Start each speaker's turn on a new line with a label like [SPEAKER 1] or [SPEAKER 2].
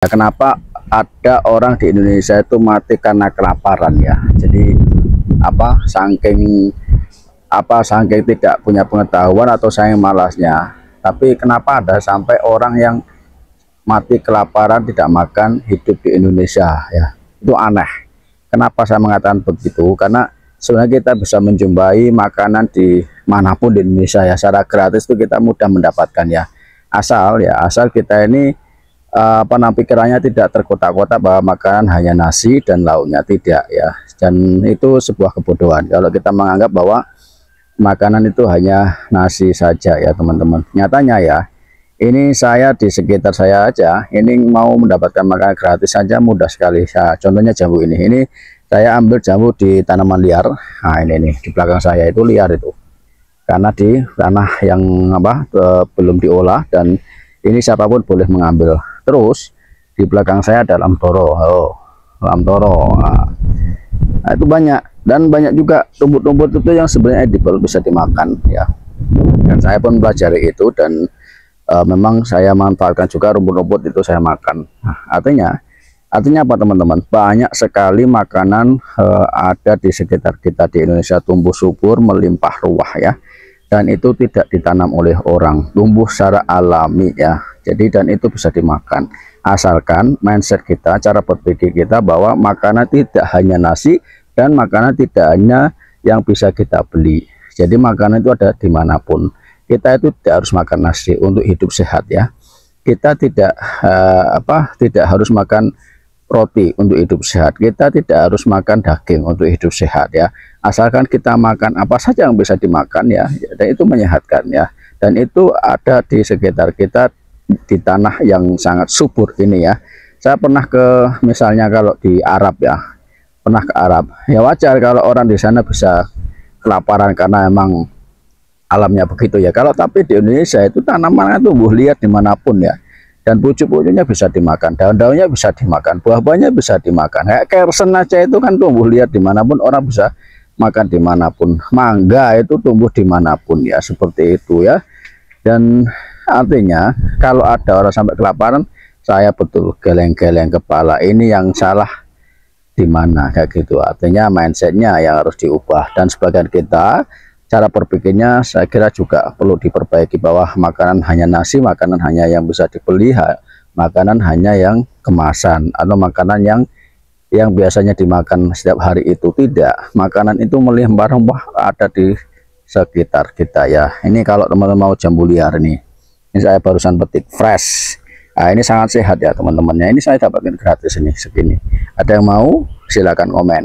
[SPEAKER 1] Kenapa ada orang di Indonesia itu mati karena kelaparan ya? Jadi saking tidak punya pengetahuan atau saking malasnya. Tapi kenapa ada sampai orang yang mati kelaparan tidak makan hidup di Indonesia ya? Itu aneh. Kenapa saya mengatakan begitu? Karena sebenarnya kita bisa menjumpai makanan di manapun di Indonesia ya, secara gratis itu kita mudah mendapatkan ya. Asal kita ini pikirannya tidak terkotak-kotak bahwa makanan hanya nasi dan lauknya, tidak ya. Dan itu sebuah kebodohan kalau kita menganggap bahwa makanan itu hanya nasi saja ya teman-teman. Nyatanya ya, ini saya di sekitar saya aja ini mau mendapatkan makanan gratis saja mudah sekali ya. Contohnya jambu ini saya ambil jambu di tanaman liar. Nah ini nih di belakang saya itu liar itu, karena di tanah yang belum diolah, dan ini siapapun boleh mengambil. Terus di belakang saya ada lam toro. Nah, itu banyak, dan banyak juga rumput-rumput itu yang sebenarnya edible, bisa dimakan ya. Dan saya pun pelajari itu, dan memang saya manfaatkan juga rumput-rumput itu saya makan. Nah, artinya apa teman-teman? Banyak sekali makanan ada di sekitar kita di Indonesia, tumbuh subur melimpah ruah ya. Dan itu tidak ditanam oleh orang, tumbuh secara alami ya. Jadi dan itu bisa dimakan, asalkan mindset kita, cara berpikir kita bahwa makanan tidak hanya nasi, dan makanan tidak hanya yang bisa kita beli. Jadi makanan itu ada dimanapun. Kita itu tidak harus makan nasi untuk hidup sehat ya. Kita tidak harus makan roti untuk hidup sehat. Kita tidak harus makan daging untuk hidup sehat ya. Asalkan kita makan apa saja yang bisa dimakan ya, dan itu menyehatkan ya. Dan itu ada di sekitar kita, di tanah yang sangat subur ini ya. Saya pernah ke, misalnya kalau di Arab ya, pernah ke Arab ya, wajar kalau orang di sana bisa kelaparan karena emang alamnya begitu ya. Kalau tapi di Indonesia itu tanaman tumbuh liar dimanapun ya, dan pucuk-pucuknya bisa dimakan, daun-daunnya bisa dimakan, buah-buahnya bisa dimakan. Kayak kersen aja itu kan tumbuh liar dimanapun, orang bisa makan dimanapun. Mangga itu tumbuh dimanapun ya, seperti itu ya. Dan artinya kalau ada orang sampai kelaparan, saya betul geleng-geleng kepala, ini yang salah di mana kayak gitu. Artinya mindsetnya yang harus diubah, dan sebagian kita cara berpikirnya saya kira juga perlu diperbaiki, bahwa makanan hanya nasi, makanan hanya yang bisa dibeli, makanan hanya yang kemasan, atau makanan yang biasanya dimakan setiap hari itu tidak. Makanan itu melimpah-limpah ada di sekitar kita ya. Ini kalau teman-teman mau jambu liar ini saya barusan petik fresh. Nah, ini sangat sehat ya teman-temannya. Ini saya dapatkan gratis ini segini. Ada yang mau? Silakan komen.